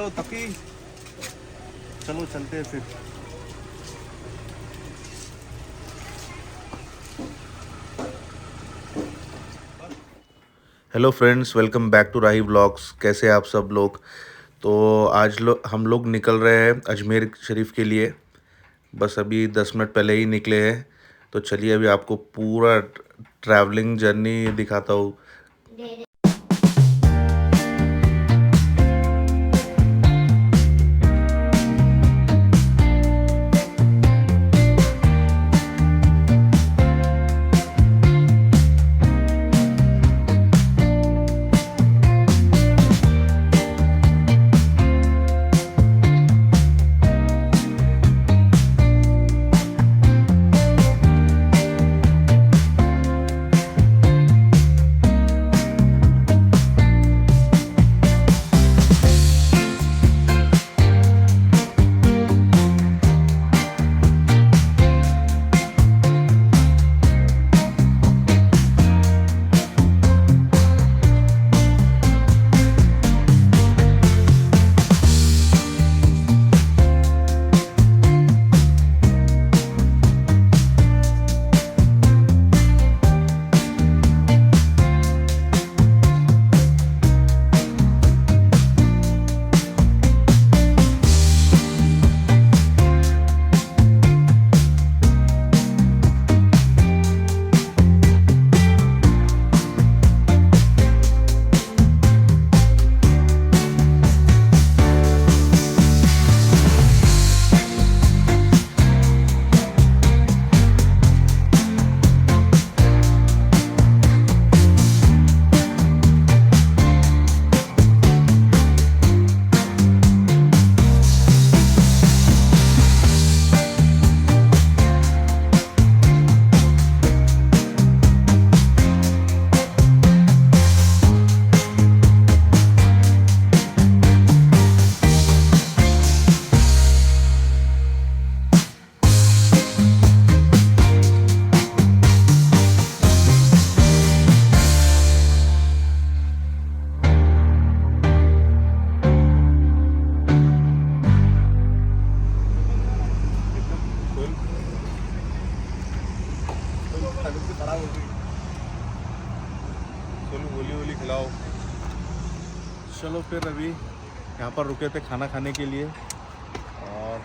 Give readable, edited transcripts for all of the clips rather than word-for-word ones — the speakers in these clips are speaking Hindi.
चलो तकी, चलो चलते हैं फिर। Hello friends, welcome back to Rahi vlogs. कैसे हैं आप सब लोग? तो आज हम लोग निकल रहे हैं अजमेर शरीफ के लिए। बस अभी 10 मिनट पहले ही निकले हैं। तो चलिए अभी आपको पूरा ट्रैवलिंग जर्नी दिखाता हूँ। गोली खिलाओ। चलो फिर अभी यहाँ पर रुके थे खाना खाने के लिए और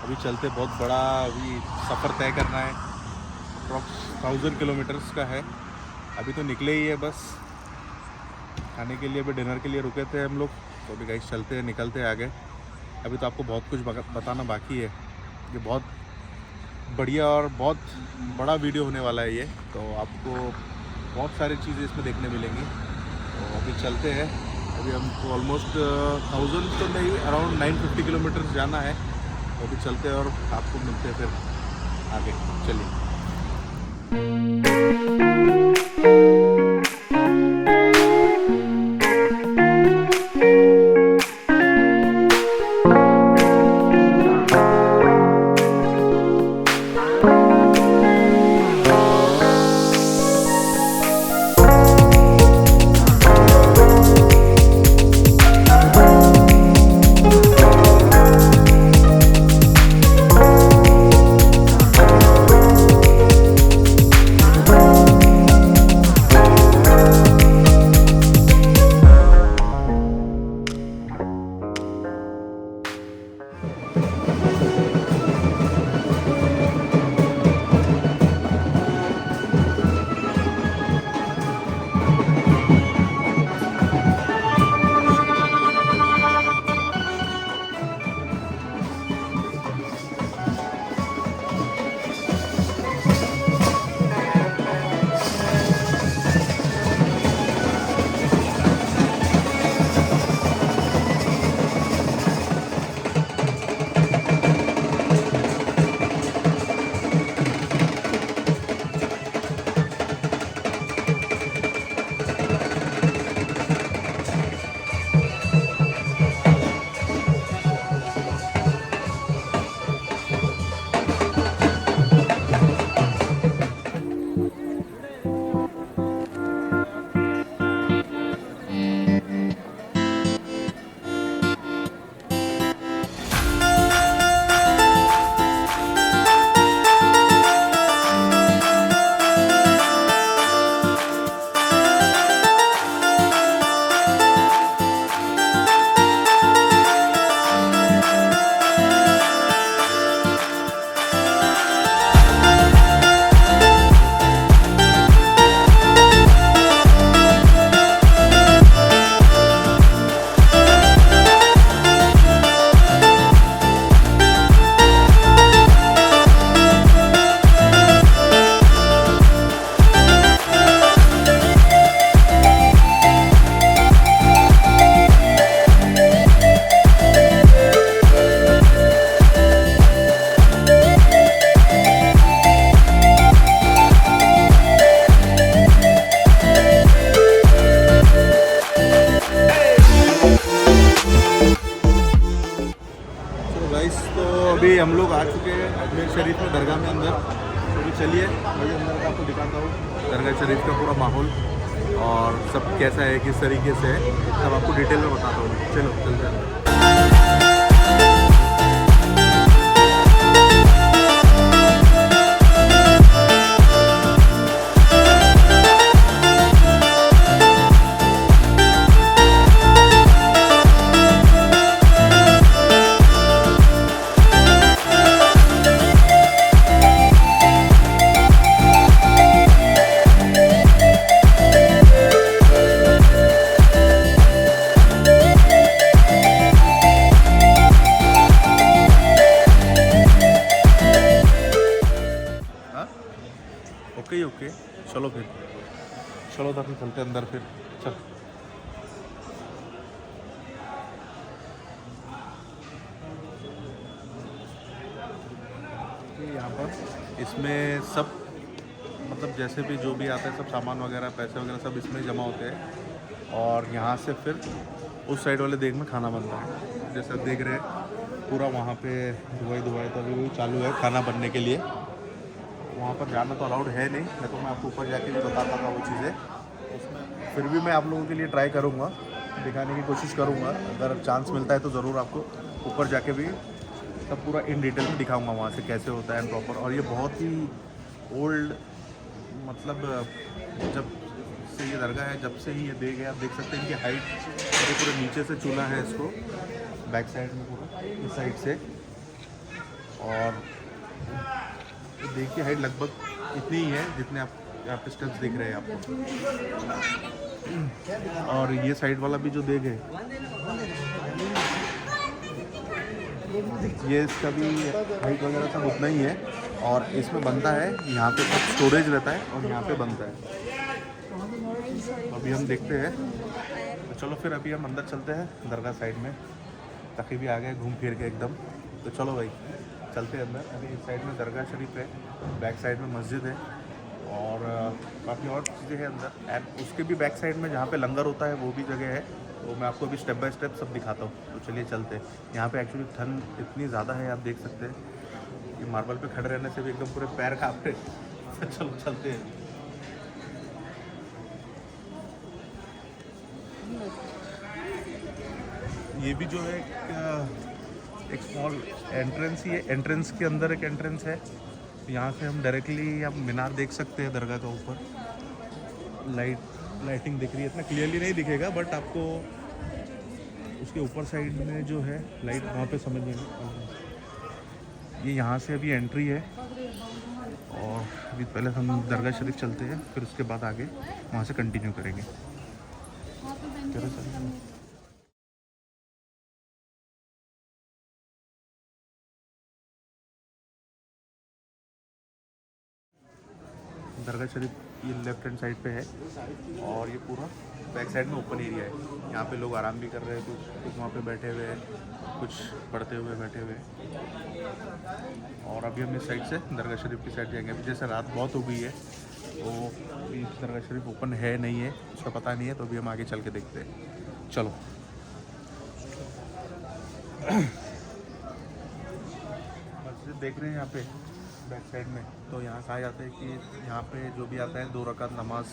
अभी चलते। बहुत बड़ा अभी सफ़र तय करना है, अप्रॉक्स 1000 किलोमीटर्स का है। अभी तो निकले ही है बस खाने के लिए। अभी डिनर के लिए रुके थे हम लोग, तो अभी गाइस चलते हैं, निकलते हैं आगे। अभी तो आपको बहुत कुछ बताना बाकी है। ये बहुत बढ़िया और बहुत बड़ा वीडियो होने वाला है ये, तो आपको बहुत सारी चीज़ें इसमें देखने मिलेंगी। तो अभी चलते हैं। अभी हमको ऑलमोस्ट 1000 तो नहीं, अराउंड 950 किलोमीटर्स जाना है। तो अभी चलते हैं और आपको मिलते हैं फिर आगे। चलिए। हैं दरगाह में अंदर, तो भी चलिए वही अंदर का आपको दिखाता हूँ दरगाह शरीफ का पूरा माहौल और सब कैसा है, किस तरीके से है, सब आपको डिटेल में बताता हूँ। चलो चलते हैं अंदर। ओके चलो फिर, चलो तो फिर चलते अंदर फिर। चल यहाँ पर इसमें सब मतलब जैसे भी जो भी आता है सब सामान वगैरह पैसे वगैरह सब इसमें जमा होते हैं और यहाँ से फिर उस साइड वाले देग में खाना बनता है। जैसे आप देख रहे हैं पूरा वहाँ पे दुबई तो अभी चालू है खाना बनने के लिए। वहाँ पर जाना तो अलाउड है नहीं, मैं तो मैं आपको ऊपर जाके भी बताता था वो चीज़ें। फिर भी मैं आप लोगों के लिए ट्राई करूँगा, दिखाने की कोशिश करूँगा। अगर चांस मिलता है तो ज़रूर आपको ऊपर जाके भी सब पूरा इन डिटेल में दिखाऊँगा वहाँ से कैसे होता है प्रॉपर। और ये बहुत ही ओल्ड मतलब जब से ये दरगाह है, जब से ही ये देख है, आप देख सकते हैं इनकी हाइट पूरे नीचे से चूल्हा है इसको बैक साइड में पूरा इस साइड से। और देख की हाइट लगभग इतनी ही है जितने आप यहाँ पे स्टेप्स दिख रहे हैं आपको। और ये साइड वाला भी जो देख है ये इसका भी हाइट वगैरह सब उतना ही है। और इसमें बनता है यहाँ पे सब स्टोरेज रहता है और यहाँ पे बनता है। अभी हम देखते हैं, तो चलो फिर अभी हम अंदर चलते हैं दरगाह साइड में। ताकि भी आ गए घूम फिर के एकदम, तो चलो भाई चलते हैं अंदर। अभी इस साइड में दरगाह शरीफ है, बैक साइड में मस्जिद है और काफ़ी और चीज़ें हैं अंदर। एंड उसके भी बैक साइड में जहाँ पे लंगर होता है वो भी जगह है, तो मैं आपको अभी स्टेप बाय स्टेप सब दिखाता हूँ। तो चलिए चलते हैं। यहाँ पे एक्चुअली ठंड इतनी ज़्यादा है, आप देख सकते हैं कि मार्बल पे खड़े रहने से भी एकदम पूरे पैर कांपते। चलो चलते हैं। ये भी जो है एक स्मॉल एंट्रेंस ही है, एंट्रेंस के अंदर एक एंट्रेंस है। यहाँ से हम डायरेक्टली आप मीनार देख सकते हैं दरगाह का ऊपर। लाइटिंग दिख रही है, इतना क्लियरली नहीं दिखेगा बट आपको उसके ऊपर साइड में जो है लाइट वहाँ पे समझ में ये यहाँ से अभी एंट्री है। और अभी पहले हम दरगाह शरीफ चलते हैं, फिर उसके बाद आगे वहाँ से कंटिन्यू करेंगे। चलो चलिए। दरगाह शरीफ ये लेफ्ट हैंड साइड पे है और ये पूरा बैक साइड में ओपन एरिया है। यहाँ पे लोग आराम भी कर रहे हैं, कुछ वहाँ पे बैठे हुए हैं, कुछ पढ़ते हुए बैठे हुए हैं। और अभी हम इस साइड से दरगाह शरीफ की साइड जाएंगे। अभी जैसे रात बहुत हो गई है तो दरगाह शरीफ ओपन है नहीं है उसका पता नहीं है, तो अभी हम आगे चल के देखते हैं। चलो। मस्जिद देख रहे हैं यहाँ पे बैक साइड में, तो यहाँ कहा जाता है कि यहाँ पे जो भी आता है 2 रकात नमाज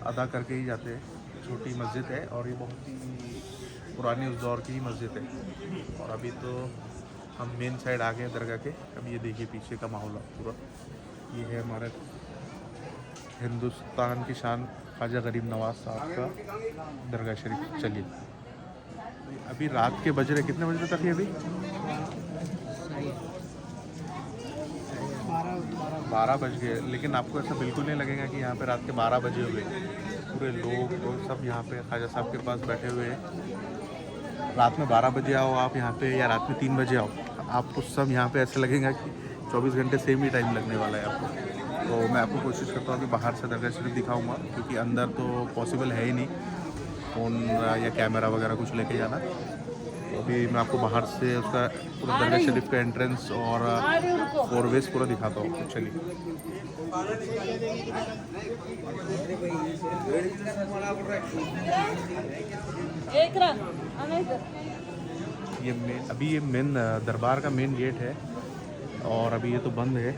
अदा करके ही जाते हैं। छोटी मस्जिद है और ये बहुत ही पुरानी उस दौर की ही मस्जिद है। और अभी तो हम मेन साइड आ गए दरगाह के। अब ये देखिए पीछे का माहौल पूरा ये है हमारा हिंदुस्तान की शान ख्वाजा गरीब नवाज साहब का दरगाह शरीफ। चलिए अभी रात के बज रहे, कितने बजे तक है अभी? 12 बज गए, लेकिन आपको ऐसा बिल्कुल नहीं लगेगा कि यहाँ पे रात के 12 बजे हुए। पूरे लोग सब यहाँ पे ख्वाजा साहब के पास बैठे हुए हैं। रात में 12 बजे आओ आप यहाँ पे या रात में 3 बजे आओ, आपको सब यहाँ पे ऐसा लगेगा कि 24 घंटे सेम ही टाइम लगने वाला है आपको। तो मैं आपको कोशिश करता हूँ कि बाहर से दरगाह शरीफ दिखाऊँगा, क्योंकि अंदर तो पॉसिबल है ही नहीं फ़ोन या कैमरा वगैरह कुछ लेके जाना। तो अभी मैं आपको बाहर से उसका पूरा दरगाह शरीफ का एंट्रेंस और फोरवेज पूरा दिखाता हूँ। तो चलिए। ये मेन दरबार का मेन गेट है और अभी ये तो बंद है,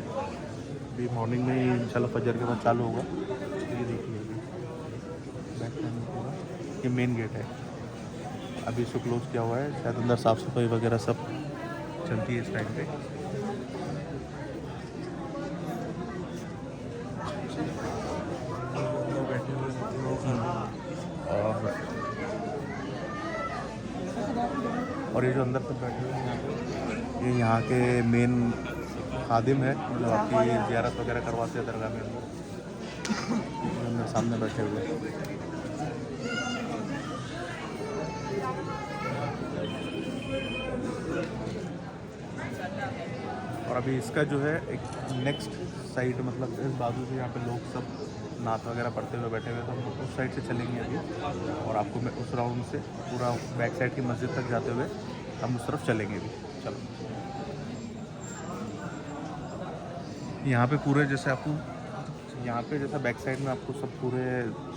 अभी मॉर्निंग में ही इंशाल्लाह फजर के बाद चालू होगा। ये देखिए बैक कैमरा पूरा, ये मेन गेट है, अभी इसको क्लोज़ किया हुआ है, शायद अंदर साफ़ सफाई वगैरह सब चलती है इस टाइम पे। और ये जो अंदर सब बैठे हुए हैं यहाँ पे, ये यहाँ के मेन खादिम है, मतलब आपकी ज़ियारत वगैरह करवाते हैं दरगाह में अंदर सामने बैठे हुए। और अभी इसका जो है एक नेक्स्ट साइड, मतलब इस बाजू से यहाँ पे लोग सब नात वगैरह पढ़ते हुए बैठे हुए, तो हम उस साइड से चलेंगे अभी, और आपको मैं उस राउंड से पूरा बैक साइड की मस्जिद तक जाते हुए हम उस तरफ चलेंगे अभी। चलो, यहाँ पे पूरे जैसे आपको यहाँ पे जैसा बैक साइड में आपको सब पूरे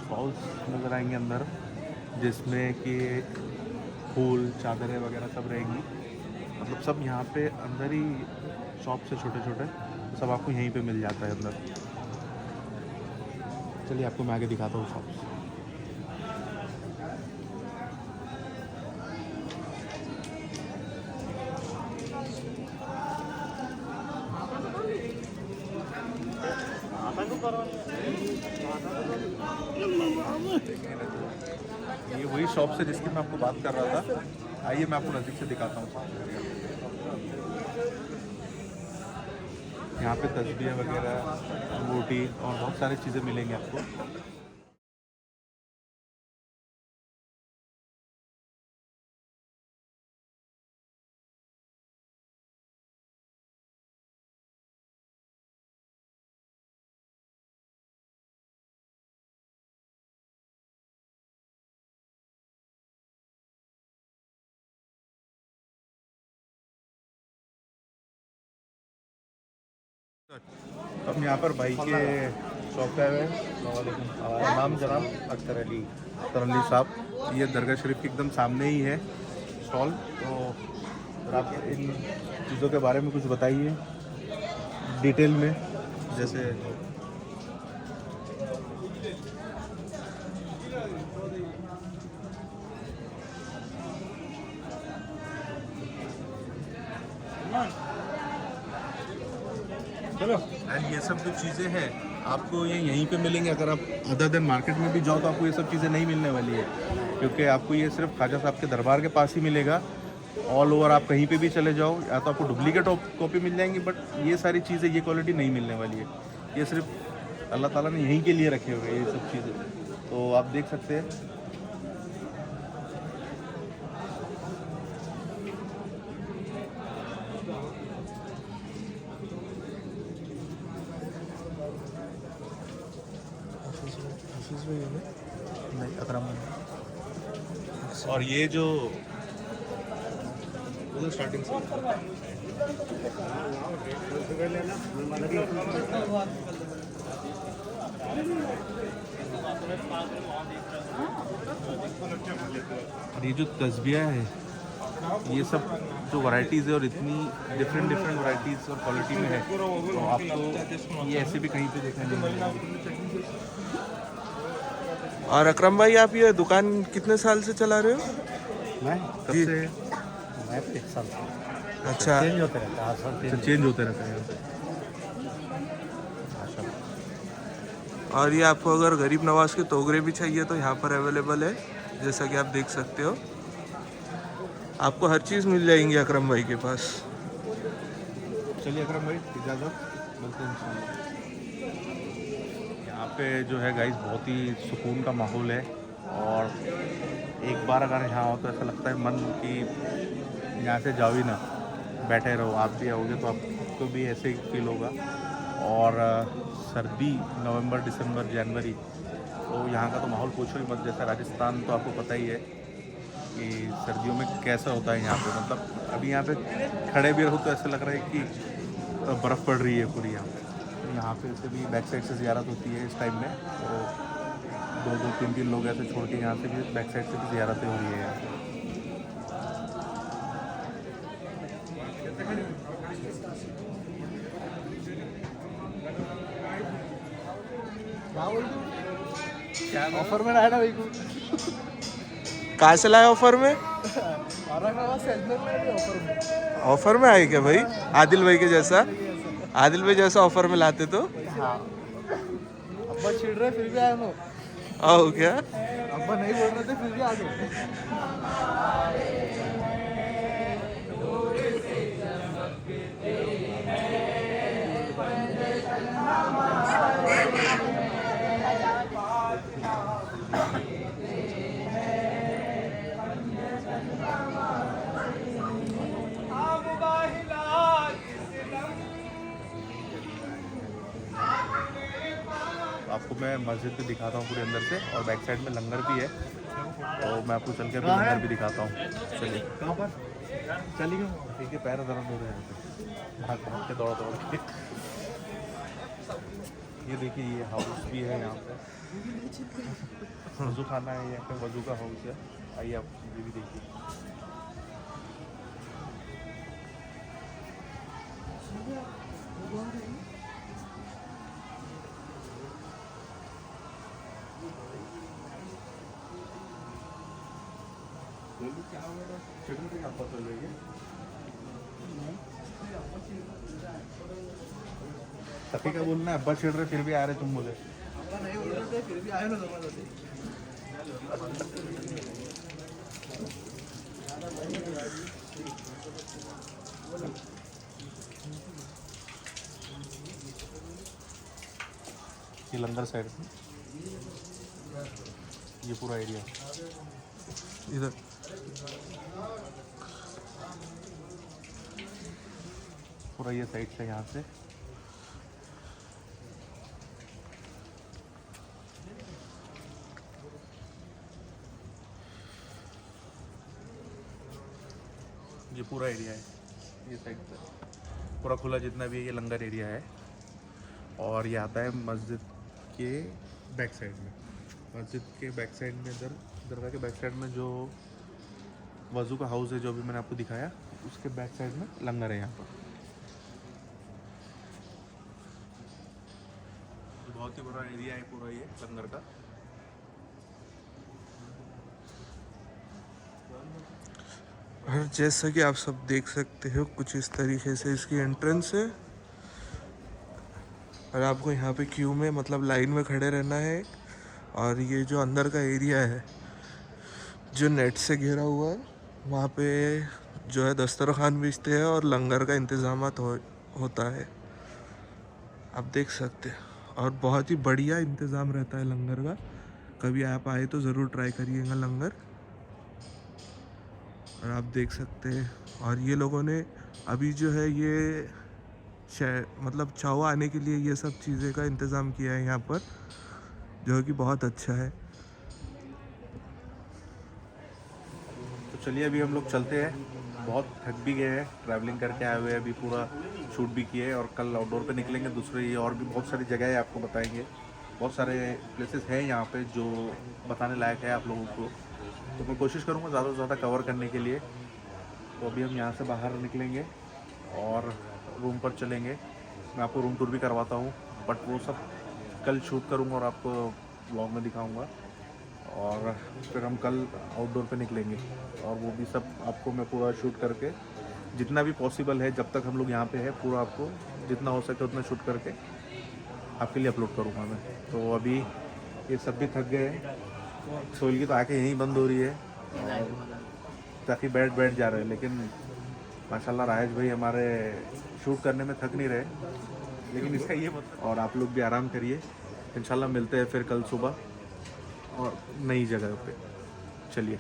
स्टॉल्स नज़र आएंगे अंदर, जिसमें कि फूल चादरें वगैरह सब रहेंगी, मतलब सब यहाँ पे अंदर ही शॉप से छोटे छोटे सब आपको यहीं पे मिल जाता है अंदर। चलिए आपको मैं आगे दिखाता हूँ शॉप्स। ये वही शॉप है जिसकी मैं आपको बात कर रहा था, आइए मैं आपको नज़दीक से दिखाता हूँ। यहाँ पे तस्बीह वगैरह, अंगूठी और बहुत सारी चीज़ें मिलेंगी आपको। तो हम यहाँ पर भाई के शॉप पे आए हैं। नाम जनाब अख्तर अली साहब, ये दरगाह शरीफ के एकदम सामने ही है स्टॉल। तो अगर आप इन चीज़ों के बारे में कुछ बताइए डिटेल में, जैसे एंड ये सब जो चीज़ें हैं आपको ये यहीं पे मिलेंगे। अगर आप अदर देन मार्केट में भी जाओ तो आपको ये सब चीज़ें नहीं मिलने वाली है, क्योंकि आपको ये सिर्फ ख्वाजा साहब के दरबार के पास ही मिलेगा। ऑल ओवर आप कहीं पे भी चले जाओ, या तो आपको डुप्लीकेट कॉपी मिल जाएंगी, बट ये सारी चीज़ें, ये क्वालिटी नहीं मिलने वाली है। ये सिर्फ अल्लाह ताला ने यहीं के लिए रखे हुए हैं ये सब चीज़ें, तो आप देख सकते हैं। नहीं अकरम, और ये जो स्टार्टिंग से और ये जो तस्बीह है, ये सब जो वैरायटीज़ है और इतनी डिफरेंट वैरायटीज़ और क्वालिटी में है, तो आपको ये ऐसे भी कहीं पे देखने नहीं मिलेगी। और अकरम भाई, आप ये दुकान कितने साल से चला रहे हो? मैं कब जी। से? मैं 1 साल अच्छा, चेंज होते रहता है, हर साल अच्छा, चेंज होते रहते हैं। और ये आपको अगर गरीब नवाज के तोगरे भी चाहिए तो यहाँ पर अवेलेबल है, जैसा कि आप देख सकते हो। आपको हर चीज़ मिल जाएंगी अकरम भाई के पास। चलिए अकरम भाई, इजाज़त, मिलते हैं इंशाल्लाह। यहाँ पे जो है गाइस बहुत ही सुकून का माहौल है, और एक बार अगर यहाँ आओ तो ऐसा लगता है मन कि यहाँ से जाओ ही ना, बैठे रहो। आप भी आओगे तो आपको भी ऐसे ही फील होगा। और सर्दी नवंबर, दिसंबर, जनवरी, तो यहाँ का तो माहौल पूछो ही मत। जैसे राजस्थान तो आपको पता ही है कि सर्दियों में कैसा होता है यहाँ पे, मतलब अभी यहाँ पे खड़े भी रहो तो ऐसा लग रहा है कि बर्फ़ पड़ रही है पूरी यहाँ पे। यहाँ पे से भी बैक साइड से ज़ियारत होती है इस टाइम में, तो 2-2, 3-3 लोग ऐसे छोड़ के यहाँ से भी बैक साइड से भी ज़ियारतें हो रही है यहाँ पे। क्या ऑफर में आया ना भाई को कहाँ से लाए ऑफर में? ऑफर में आए क्या भाई? आदिल भाई के जैसा, आदिल भाई जैसा ऑफर में लाते तो अब्बा छिड़ रहे फिर भी आया नो आओ क्या? अब्बा नहीं बोल रहे थे फिर भी आ गए आपको मैं मस्जिद भी दिखाता हूँ पूरे अंदर से और बैक साइड में लंगर भी है तो मैं आपको चल के अभी लंगर भी दिखाता हूँ। चलिए कहाँ पर चलिए ठीक है पैर दर्द हो रहे हैं भाग भाग के दौड़ दौड़ के। ये देखिए ये हाउस भी है यहाँ पे वजू खाना है यहाँ पे वजू का हाउस है। आइए आप ये भी देखिए सफी का बोलना है अब्बा छिड़ रहे फिर भी आ रहे तुम बोले नहीं बोल रहे थे फिर भी आए ना ये लंगर साइड ये पूरा एरिया इधर पूरा ये साइड से यहाँ से ये पूरा एरिया है ये साइड से पूरा खुला जितना भी है ये लंगर एरिया है और ये आता है मस्जिद के बैक साइड में। मस्जिद के बैक साइड में दरगाह के बैक साइड में जो वज़ू का हाउस है जो अभी मैंने आपको दिखाया उसके बैक साइड में लंगर है यहाँ पर। बहुत ही बड़ा एरिया है पूरा ये लंगर का। और जैसा कि आप सब देख सकते हो कुछ इस तरीके से इसकी एंट्रेंस है और आपको यहाँ पे क्यू में मतलब लाइन में खड़े रहना है। और ये जो अंदर का एरिया है जो नेट से घिरा हुआ है वहाँ पे जो है दस्तरखान बेचते हैं और लंगर का इंतज़ाम होता है आप देख सकते हैं। और बहुत ही बढ़िया इंतज़ाम रहता है लंगर का। कभी आप आए तो ज़रूर ट्राई करिएगा लंगर। और आप देख सकते हैं और ये लोगों ने अभी जो है ये मतलब चावा आने के लिए ये सब चीज़ें का इंतज़ाम किया है यहाँ पर जो कि बहुत अच्छा है। तो चलिए अभी हम लोग चलते हैं बहुत थक भी गए हैं ट्रैवलिंग करके आए हुए हैं अभी पूरा शूट भी किए और कल आउटडोर पे निकलेंगे दूसरे ये और भी बहुत सारी जगह है आपको बताएंगे। बहुत सारे प्लेसेस हैं यहाँ पे जो बताने लायक है आप लोगों को तो मैं कोशिश करूँगा ज़्यादा से ज़्यादा कवर करने के लिए। तो अभी हम यहाँ से बाहर निकलेंगे और रूम पर चलेंगे। मैं आपको रूम टूर भी करवाता हूँ बट वो सब कल शूट करूँगा और आपको व्लॉग में दिखाऊँगा। और फिर हम कल आउटडोर पे निकलेंगे और वो भी सब आपको मैं पूरा शूट करके जितना भी पॉसिबल है जब तक हम लोग यहाँ पे है पूरा आपको जितना हो सके उतना शूट करके आपके लिए अपलोड करूँगा मैं। तो अभी ये सब भी थक गए हैं। सोहेल की तो आँखें यहीं बंद हो रही है ताकि बैठ जा रहे हैं लेकिन माशाल्लाह राजेश भाई हमारे शूट करने में थक नहीं रहे लेकिन इसका ये मतलब। और आप लोग भी आराम करिए इंशाल्लाह मिलते हैं फिर कल सुबह और नई जगह पे। चलिए